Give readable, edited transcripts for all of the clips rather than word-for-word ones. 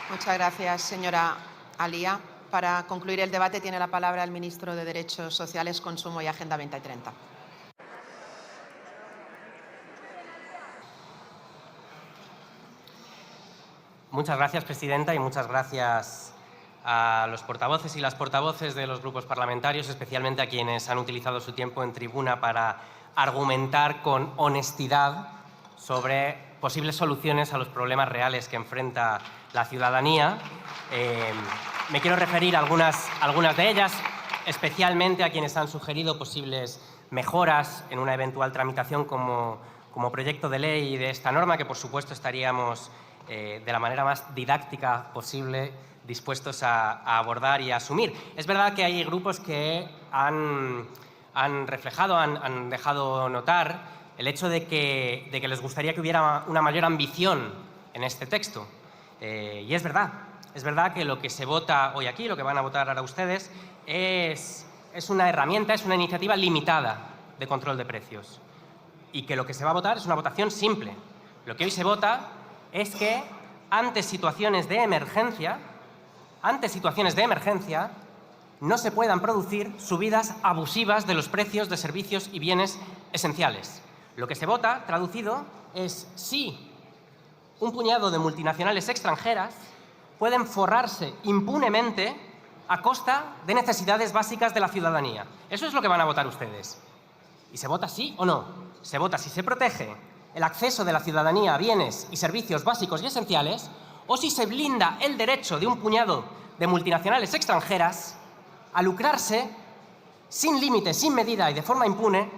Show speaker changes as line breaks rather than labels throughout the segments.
Muchas gracias, señora Alía. Para concluir el debate tiene la palabra el ministro de Derechos Sociales, Consumo y Agenda 2030.
Muchas gracias, presidenta, y muchas gracias a los portavoces y las portavoces de los grupos parlamentarios, especialmente a quienes han utilizado su tiempo en tribuna para argumentar con honestidad sobre posibles soluciones a los problemas reales que enfrenta la ciudadanía. Me quiero referir a algunas de ellas, especialmente a quienes han sugerido posibles mejoras en una eventual tramitación como proyecto de ley de esta norma, que por supuesto estaríamos de la manera más didáctica posible dispuestos a abordar y a asumir. Es verdad que hay grupos que han dejado notar el hecho de que les gustaría que hubiera una mayor ambición en este texto. Y es verdad que lo que se vota hoy aquí, lo que van a votar ahora ustedes, es una herramienta, es una iniciativa limitada de control de precios. Y que lo que se va a votar es una votación simple. Lo que hoy se vota es que ante situaciones de emergencia, no se puedan producir subidas abusivas de los precios de servicios y bienes esenciales. Lo que se vota, traducido, es si un puñado de multinacionales extranjeras pueden forrarse impunemente a costa de necesidades básicas de la ciudadanía. Eso es lo que van a votar ustedes. ¿Y se vota sí o no? Se vota si se protege el acceso de la ciudadanía a bienes y servicios básicos y esenciales, o si se blinda el derecho de un puñado de multinacionales extranjeras a lucrarse sin límite, sin medida y de forma impune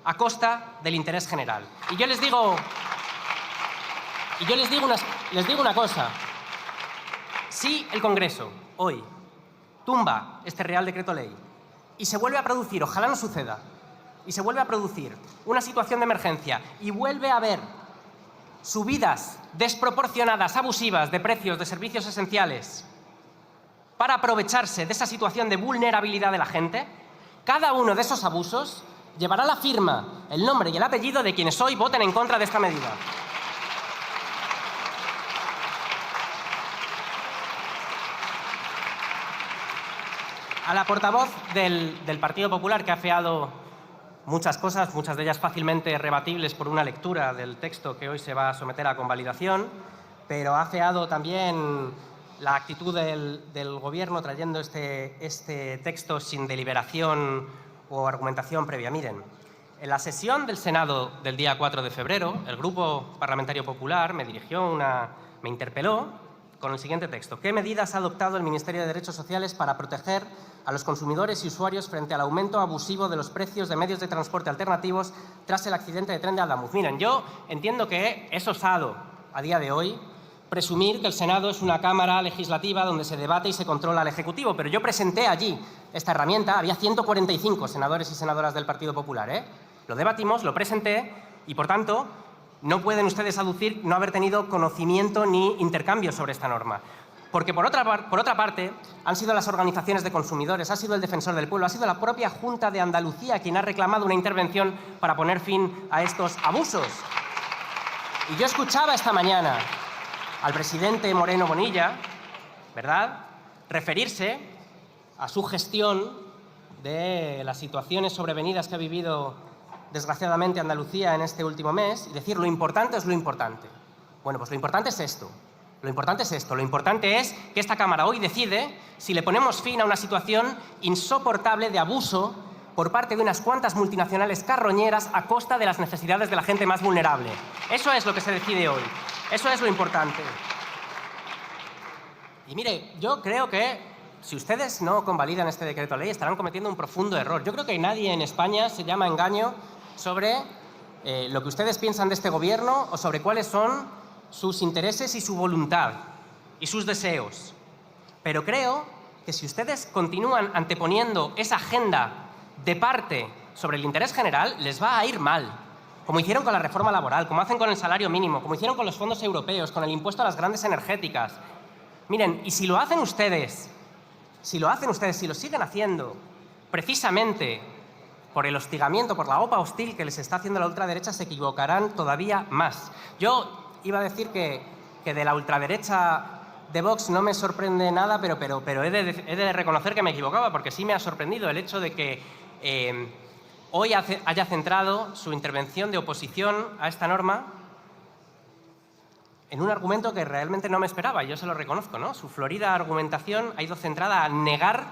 a costa del interés general. Y yo les digo una cosa. Si el Congreso hoy tumba este Real Decreto Ley y se vuelve a producir, ojalá no suceda, y se vuelve a producir una situación de emergencia y vuelve a haber subidas desproporcionadas, abusivas de precios de servicios esenciales para aprovecharse de esa situación de vulnerabilidad de la gente, cada uno de esos abusos llevará la firma, el nombre y el apellido de quienes hoy voten en contra de esta medida. A la portavoz del Partido Popular, que ha afeado muchas cosas, muchas de ellas fácilmente rebatibles por una lectura del texto que hoy se va a someter a convalidación, pero ha afeado también la actitud del Gobierno trayendo este texto sin deliberación o argumentación previa. Miren, en la sesión del Senado del día 4 de febrero, el Grupo Parlamentario Popular me interpeló con el siguiente texto. ¿Qué medidas ha adoptado el Ministerio de Derechos Sociales para proteger a los consumidores y usuarios frente al aumento abusivo de los precios de medios de transporte alternativos tras el accidente de tren de Ademuz? Miren, yo entiendo que es osado a día de hoy presumir que el Senado es una cámara legislativa donde se debate y se controla al Ejecutivo, pero yo presenté allí esta herramienta, había 145 senadores y senadoras del Partido Popular, Lo debatimos, lo presenté y, por tanto, no pueden ustedes aducir no haber tenido conocimiento ni intercambio sobre esta norma. Porque, por otra parte, han sido las organizaciones de consumidores, ha sido el Defensor del Pueblo, ha sido la propia Junta de Andalucía quien ha reclamado una intervención para poner fin a estos abusos. Y yo escuchaba esta mañana al presidente Moreno Bonilla, ¿verdad?, referirse a su gestión de las situaciones sobrevenidas que ha vivido desgraciadamente Andalucía en este último mes y decir lo importante es lo importante. Bueno, pues lo importante es esto. Lo importante es que esta Cámara hoy decide si le ponemos fin a una situación insoportable de abuso por parte de unas cuantas multinacionales carroñeras a costa de las necesidades de la gente más vulnerable. Eso es lo que se decide hoy. Eso es lo importante. Y mire, yo creo que si ustedes no convalidan este decreto ley estarán cometiendo un profundo error. Yo creo que nadie en España se llama a engaño sobre lo que ustedes piensan de este gobierno o sobre cuáles son sus intereses y su voluntad y sus deseos. Pero creo que si ustedes continúan anteponiendo esa agenda de parte sobre el interés general, les va a ir mal. Como hicieron con la reforma laboral, como hacen con el salario mínimo, como hicieron con los fondos europeos, con el impuesto a las grandes energéticas. Miren, y si lo hacen ustedes, si lo siguen haciendo precisamente por el hostigamiento, por la OPA hostil que les está haciendo la ultraderecha, se equivocarán todavía más. Yo iba a decir que de la ultraderecha de Vox no me sorprende nada, pero he de reconocer que me equivocaba, porque sí me ha sorprendido el hecho de que hoy haya centrado su intervención de oposición a esta norma en un argumento que realmente no me esperaba, y yo se lo reconozco, ¿no? Su florida argumentación ha ido centrada a negar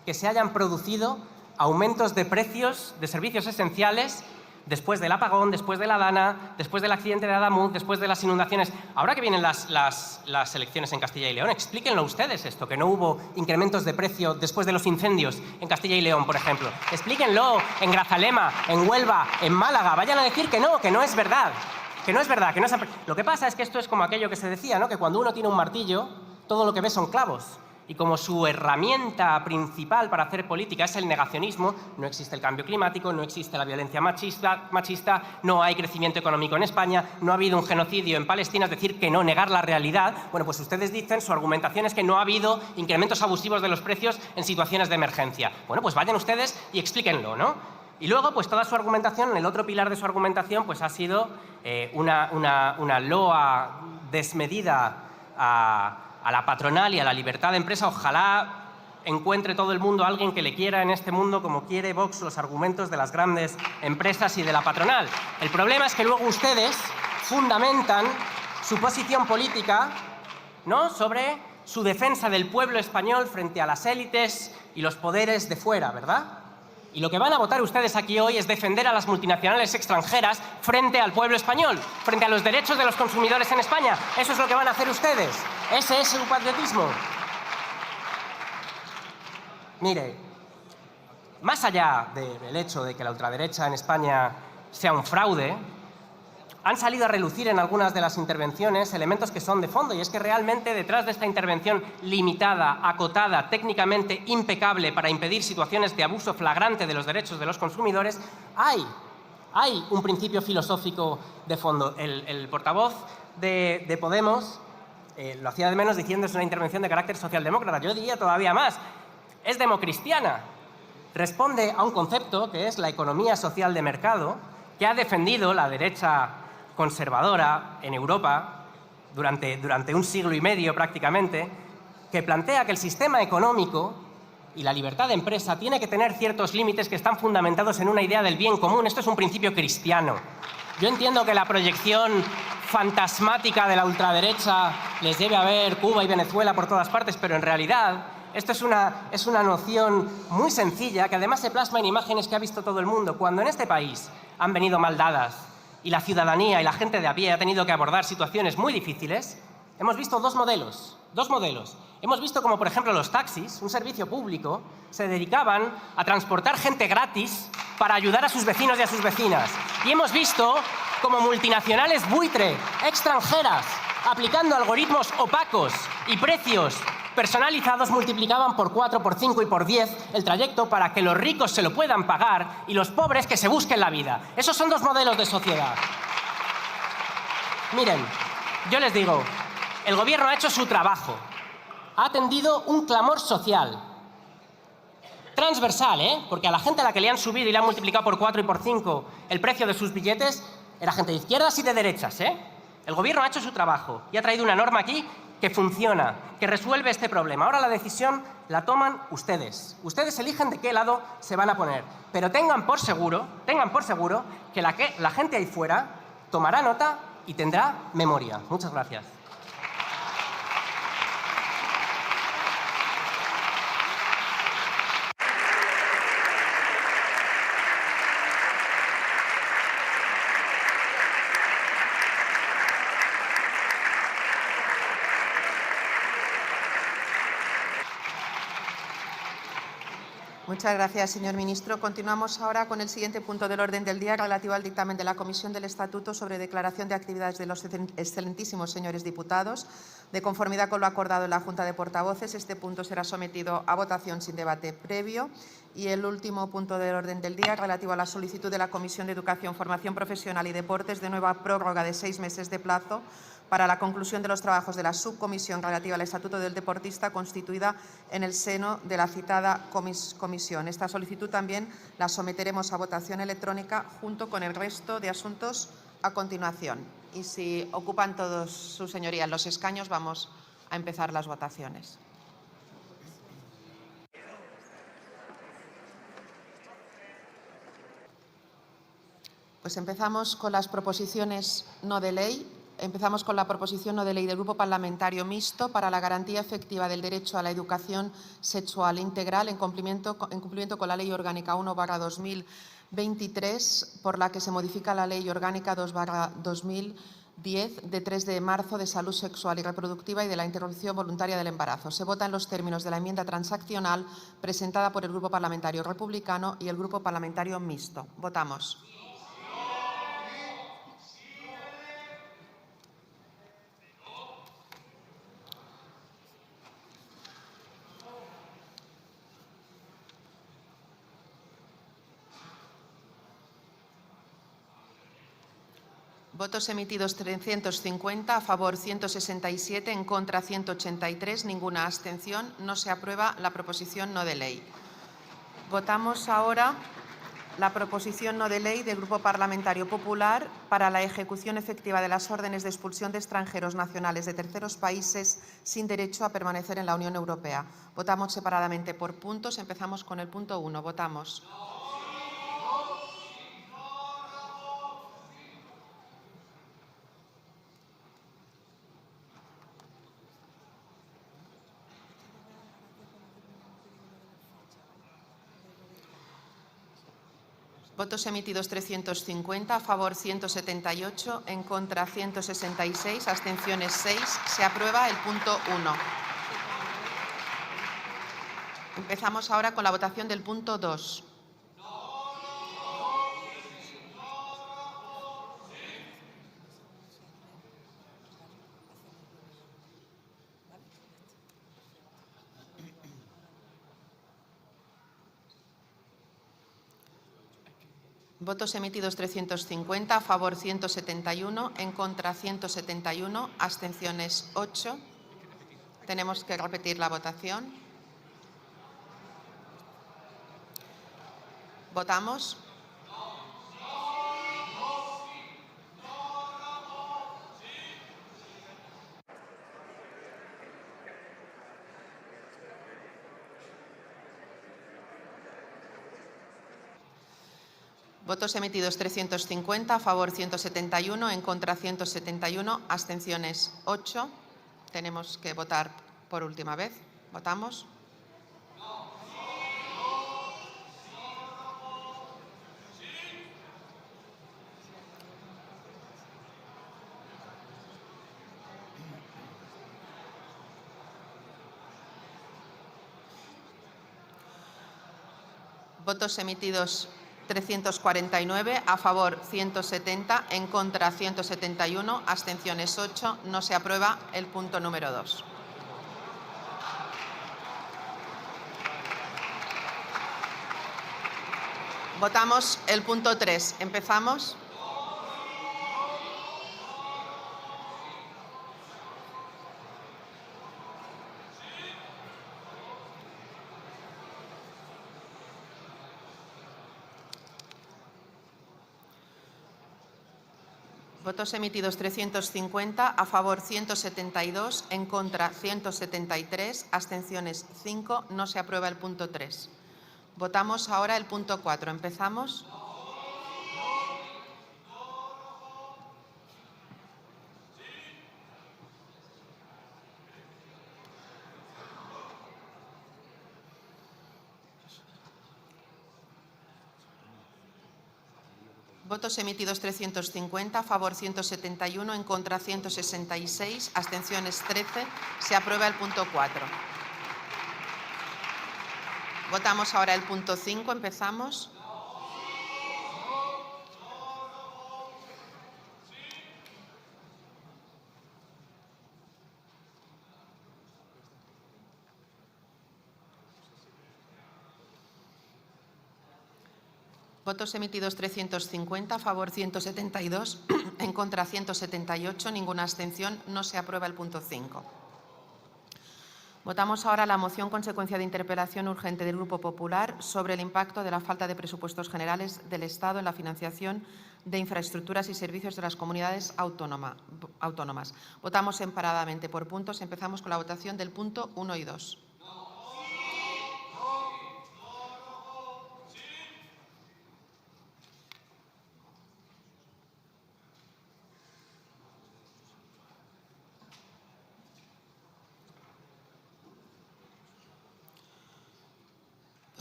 que se hayan producido aumentos de precios de servicios esenciales después del apagón, después de la Dana, después del accidente de Adamuz, después de las inundaciones. Ahora que vienen las elecciones en Castilla y León, explíquenlo ustedes esto, que no hubo incrementos de precio después de los incendios en Castilla y León, por ejemplo. Explíquenlo en Grazalema, en Huelva, en Málaga. Vayan a decir que no es verdad. Que no es verdad, que no es... Lo que pasa es que esto es como aquello que se decía, ¿no? Que cuando uno tiene un martillo, todo lo que ve son clavos. Y como su herramienta principal para hacer política es el negacionismo, no existe el cambio climático, no existe la violencia machista, no hay crecimiento económico en España, no ha habido un genocidio en Palestina, es decir, que no, negar la realidad. Bueno, pues ustedes dicen, su argumentación es que no ha habido incrementos abusivos de los precios en situaciones de emergencia. Bueno, pues vayan ustedes y explíquenlo, ¿no? Y luego, pues toda su argumentación, el otro pilar de su argumentación, pues ha sido una loa desmedida a la patronal y a la libertad de empresa. Ojalá encuentre todo el mundo a alguien que le quiera en este mundo como quiere Vox los argumentos de las grandes empresas y de la patronal. El problema es que luego ustedes fundamentan su posición política, ¿no?, sobre su defensa del pueblo español frente a las élites y los poderes de fuera, ¿verdad? Y lo que van a votar ustedes aquí hoy es defender a las multinacionales extranjeras frente al pueblo español, frente a los derechos de los consumidores en España. Eso es lo que van a hacer ustedes. Ese es su patriotismo. Mire, más allá del hecho de que la ultraderecha en España sea un fraude, han salido a relucir en algunas de las intervenciones elementos que son de fondo, y es que realmente detrás de esta intervención limitada, acotada, técnicamente impecable para impedir situaciones de abuso flagrante de los derechos de los consumidores, hay un principio filosófico de fondo. El portavoz de Podemos lo hacía de menos diciendo es una intervención de carácter socialdemócrata. Yo diría todavía más, es democristiana. Responde a un concepto que es la economía social de mercado, que ha defendido la derecha conservadora en Europa durante un siglo y medio prácticamente, que plantea que el sistema económico y la libertad de empresa tiene que tener ciertos límites que están fundamentados en una idea del bien común. Esto es un principio cristiano. Yo entiendo que la proyección fantasmática de la ultraderecha les debe haber Cuba y Venezuela por todas partes, pero en realidad esto es una noción muy sencilla que además se plasma en imágenes que ha visto todo el mundo. Cuando en este país han venido mal dadas y la ciudadanía y la gente de a pie ha tenido que abordar situaciones muy difíciles, hemos visto dos modelos. Hemos visto como, por ejemplo, los taxis, un servicio público, se dedicaban a transportar gente gratis para ayudar a sus vecinos y a sus vecinas. Y hemos visto como multinacionales buitre, extranjeras, aplicando algoritmos opacos y precios personalizados, multiplicaban por 4, por 5 y por 10 el trayecto para que los ricos se lo puedan pagar y los pobres que se busquen la vida. Esos son dos modelos de sociedad. Miren, yo les digo, el gobierno ha hecho su trabajo. Ha atendido un clamor social. Transversal, porque a la gente a la que le han subido y le han multiplicado por 4 y por 5 el precio de sus billetes era gente de izquierdas y de derechas, El gobierno ha hecho su trabajo y ha traído una norma aquí que funciona, que resuelve este problema. Ahora la decisión la toman ustedes. Ustedes eligen de qué lado se van a poner. Pero tengan por seguro que la gente ahí fuera tomará nota y tendrá memoria. Muchas gracias.
Muchas gracias, señor ministro. Continuamos ahora con el siguiente punto del orden del día relativo al dictamen de la Comisión del Estatuto sobre declaración de actividades de los excelentísimos señores diputados. De conformidad con lo acordado en la Junta de Portavoces, este punto será sometido a votación sin debate previo. Y el último punto del orden del día relativo a la solicitud de la Comisión de Educación, Formación Profesional y Deportes de nueva prórroga de 6 meses de plazo para la conclusión de los trabajos de la subcomisión relativa al Estatuto del Deportista constituida en el seno de la citada comisión. Esta solicitud también la someteremos a votación electrónica junto con el resto de asuntos a continuación. Y si ocupan todos sus señorías los escaños, vamos a empezar las votaciones. Pues empezamos con las proposiciones no de ley. Empezamos con la proposición no de ley del Grupo Parlamentario Mixto para la garantía efectiva del derecho a la educación sexual integral en cumplimiento con la Ley Orgánica 1/2023, por la que se modifica la Ley Orgánica 2/2010 de 3 de marzo de salud sexual y reproductiva y de la interrupción voluntaria del embarazo. Se vota en los términos de la enmienda transaccional presentada por el Grupo Parlamentario Republicano y el Grupo Parlamentario Mixto. Votamos. Votos emitidos 350, a favor 167, en contra 183, ninguna abstención. No se aprueba la proposición no de ley. Votamos ahora la proposición no de ley del Grupo Parlamentario Popular para la ejecución efectiva de las órdenes de expulsión de extranjeros nacionales de terceros países sin derecho a permanecer en la Unión Europea. Votamos separadamente por puntos. Empezamos con el punto 1. Votamos. Votos emitidos 350, a favor 178, en contra 166, abstenciones 6. Se aprueba el punto 1. Empezamos ahora con la votación del punto 2. Votos emitidos 350, a favor 171, en contra 171, abstenciones 8. Tenemos que repetir la votación. Votamos. Votos emitidos 350, a favor 171, en contra 171, abstenciones 8. Tenemos que votar por última vez. Votamos. Votos emitidos 349, a favor 170, en contra 171, abstenciones 8. No se aprueba el punto número 2. Votamos el punto 3. Empezamos. Votos emitidos 350, a favor 172, en contra 173, abstenciones 5. No se aprueba el punto 3. Votamos ahora el punto 4. Empezamos. Votos emitidos 350, a favor 171, en contra 166, abstenciones 13. Se aprueba el punto 4. Votamos ahora el punto 5. Empezamos. Votos emitidos 350, a favor 172, en contra 178, ninguna abstención. No se aprueba el punto 5. Votamos ahora la moción consecuencia de interpelación urgente del Grupo Popular sobre el impacto de la falta de presupuestos generales del Estado en la financiación de infraestructuras y servicios de las comunidades autónomas. Votamos separadamente por puntos. Empezamos con la votación del punto 1 y 2.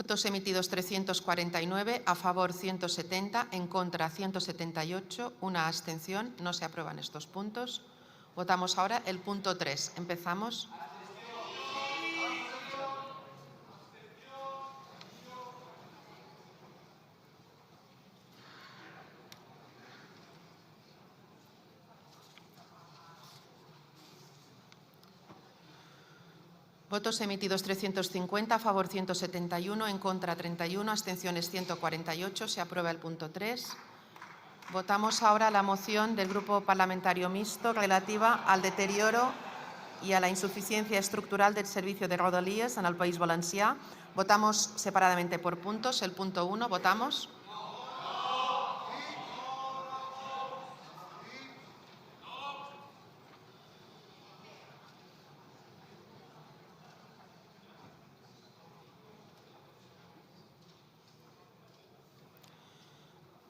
Votos emitidos 349, a favor 170, en contra 178, una abstención. No se aprueban estos puntos. Votamos ahora el punto 3. Empezamos. Votos emitidos 350, a favor 171, en contra 31, abstenciones 148. Se aprueba el punto 3. Votamos ahora la moción del Grupo Parlamentario Mixto relativa al deterioro y a la insuficiencia estructural del servicio de Rodalies en el País Valencià. Votamos separadamente por puntos. El punto 1, votamos.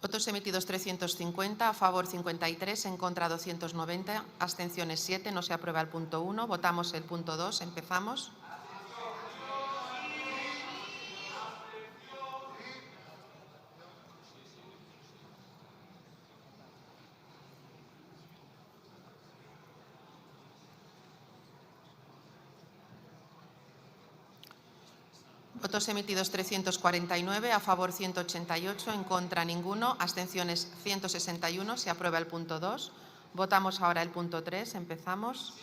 Votos emitidos 350, a favor 53, en contra 290, abstenciones 7. No se aprueba el punto 1. Votamos el punto 2. Empezamos. Votos emitidos 349, a favor 188, en contra ninguno, abstenciones 161. Se aprueba el punto 2. Votamos ahora el punto 3. Empezamos.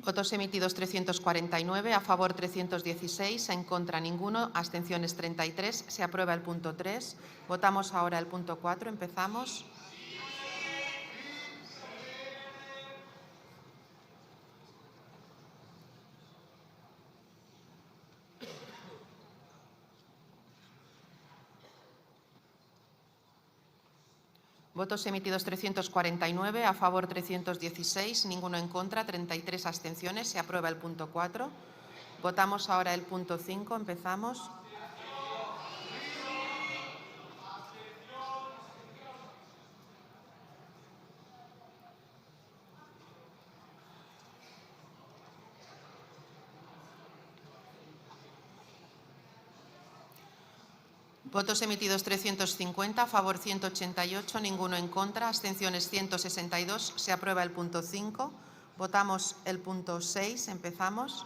Votos emitidos 349, a favor 316, en contra ninguno, abstenciones 33. Se aprueba el punto 3. Votamos ahora el punto 4. Empezamos. Votos emitidos 349, a favor 316, ninguno en contra, 33 abstenciones. Se aprueba el punto 4. Votamos ahora el punto 5. Empezamos. Votos emitidos 350, a favor 188, ninguno en contra, abstenciones 162. Se aprueba el punto 5. Votamos el punto 6. Empezamos.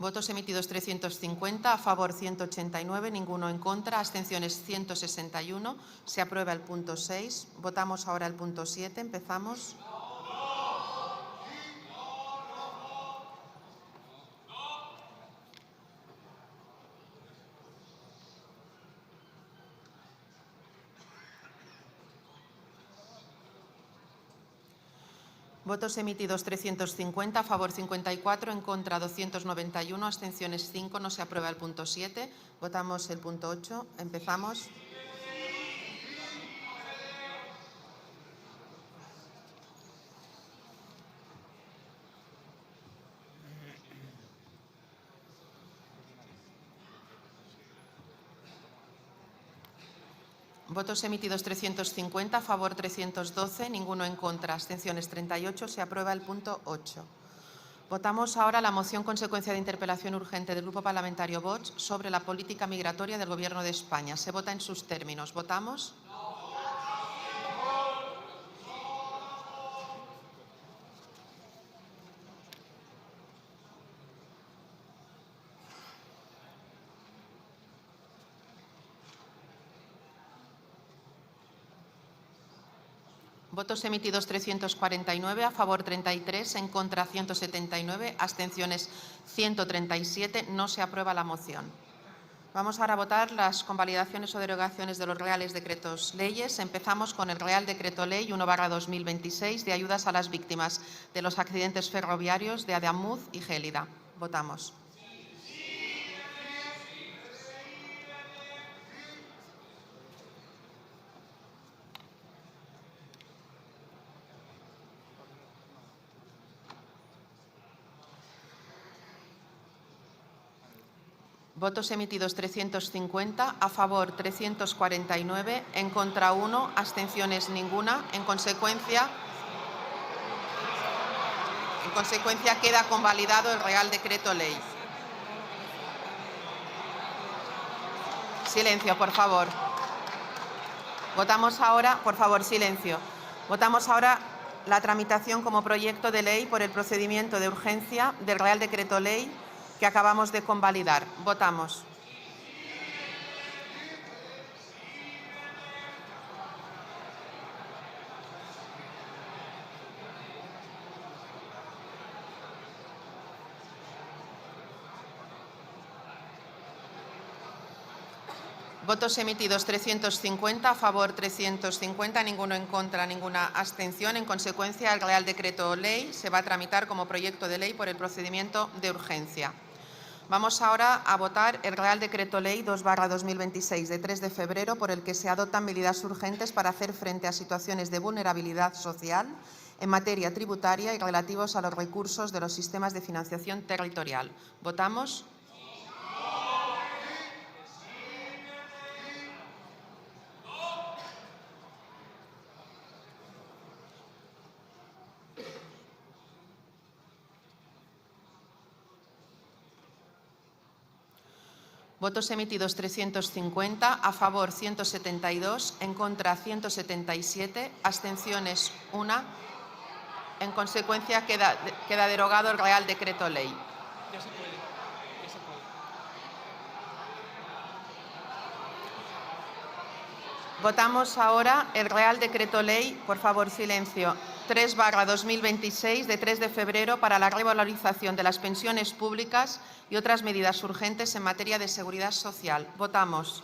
Votos emitidos 350, a favor 189, ninguno en contra, abstenciones 161. Se aprueba el punto 6. Votamos ahora el punto 7. Empezamos. Votos emitidos 350, a favor 54, en contra 291, abstenciones 5. No se aprueba el punto 7. Votamos el punto 8. Empezamos. Votos emitidos 350, a favor 312, ninguno en contra, abstenciones 38. Se aprueba el punto 8. Votamos ahora la moción consecuencia de interpelación urgente del Grupo Parlamentario Vox sobre la política migratoria del Gobierno de España. Se vota en sus términos. ¿Votamos? Votos emitidos 349, a favor 33, en contra 179, abstenciones 137. No se aprueba la moción. Vamos ahora a votar las convalidaciones o derogaciones de los reales decretos leyes. Empezamos con el Real Decreto Ley 1/2026 de ayudas a las víctimas de los accidentes ferroviarios de Ademuz y Gélida. Votamos. Votos emitidos 350, a favor 349, en contra 1, abstenciones ninguna. En consecuencia, queda convalidado el Real Decreto Ley. Silencio, por favor. Votamos ahora, por favor, silencio. Votamos ahora la tramitación como proyecto de ley por el procedimiento de urgencia del Real Decreto Ley que acabamos de convalidar. Votamos. Votos emitidos 350, a favor 350, ninguno en contra, ninguna abstención. En consecuencia, el Real Decreto Ley se va a tramitar como proyecto de ley por el procedimiento de urgencia. Vamos ahora a votar el Real Decreto Ley 2/2026 de 3 de febrero por el que se adoptan medidas urgentes para hacer frente a situaciones de vulnerabilidad social en materia tributaria y relativos a los recursos de los sistemas de financiación territorial. ¿Votamos? Votos emitidos 350, a favor 172, en contra 177, abstenciones 1. En consecuencia, queda derogado el Real Decreto Ley. Votamos ahora el Real Decreto Ley, por favor, silencio, 3/2026 de 3 de febrero para la revalorización de las pensiones públicas y otras medidas urgentes en materia de seguridad social. Votamos.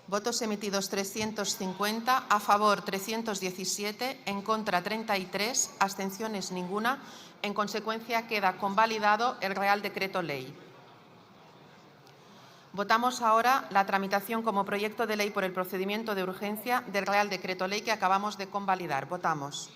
Votos emitidos 350, a favor 317, en contra 33, abstenciones ninguna. En consecuencia, queda convalidado el Real Decreto Ley. Votamos ahora la tramitación como proyecto de ley por el procedimiento de urgencia del Real Decreto Ley que acabamos de convalidar. Votamos.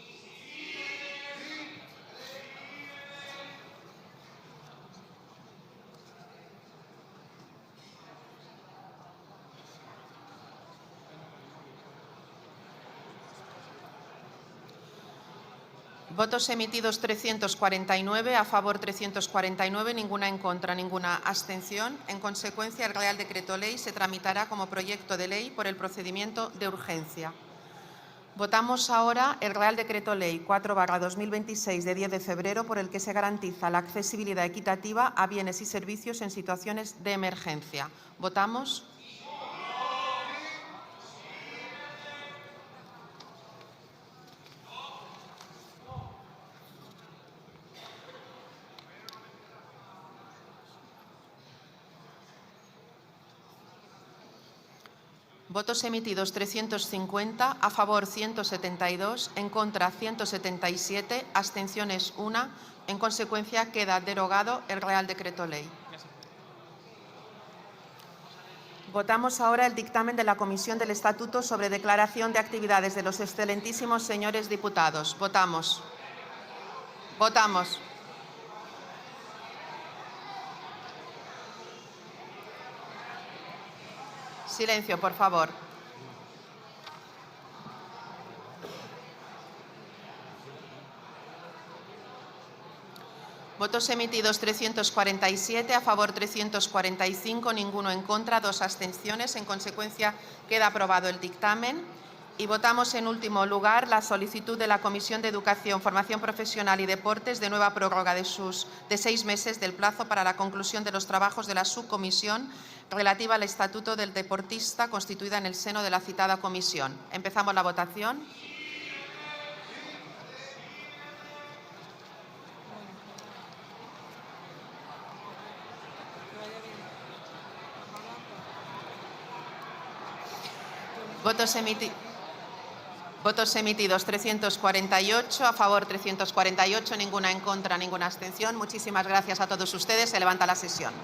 Votos emitidos 349, a favor 349, ninguna en contra, ninguna abstención. En consecuencia, el Real Decreto Ley se tramitará como proyecto de ley por el procedimiento de urgencia. Votamos ahora el Real Decreto Ley 4/2026 de 10 de febrero por el que se garantiza la accesibilidad equitativa a bienes y servicios en situaciones de emergencia. Votamos. Votos emitidos 350, a favor 172, en contra 177, abstenciones 1. En consecuencia, queda derogado el Real Decreto Ley. Votamos ahora el dictamen de la Comisión del Estatuto sobre declaración de actividades de los excelentísimos señores diputados. Votamos. Votamos. Silencio, por favor. Votos emitidos 347, a favor 345, ninguno en contra, 2 abstenciones. En consecuencia, queda aprobado el dictamen. Y votamos en último lugar la solicitud de la Comisión de Educación, Formación Profesional y Deportes de nueva prórroga de 6 meses del plazo para la conclusión de los trabajos de la subcomisión relativa al Estatuto del Deportista constituida en el seno de la citada comisión. Empezamos la votación. Votos emitidos 348, a favor 348, ninguna en contra, ninguna abstención. Muchísimas gracias a todos ustedes. Se levanta la sesión.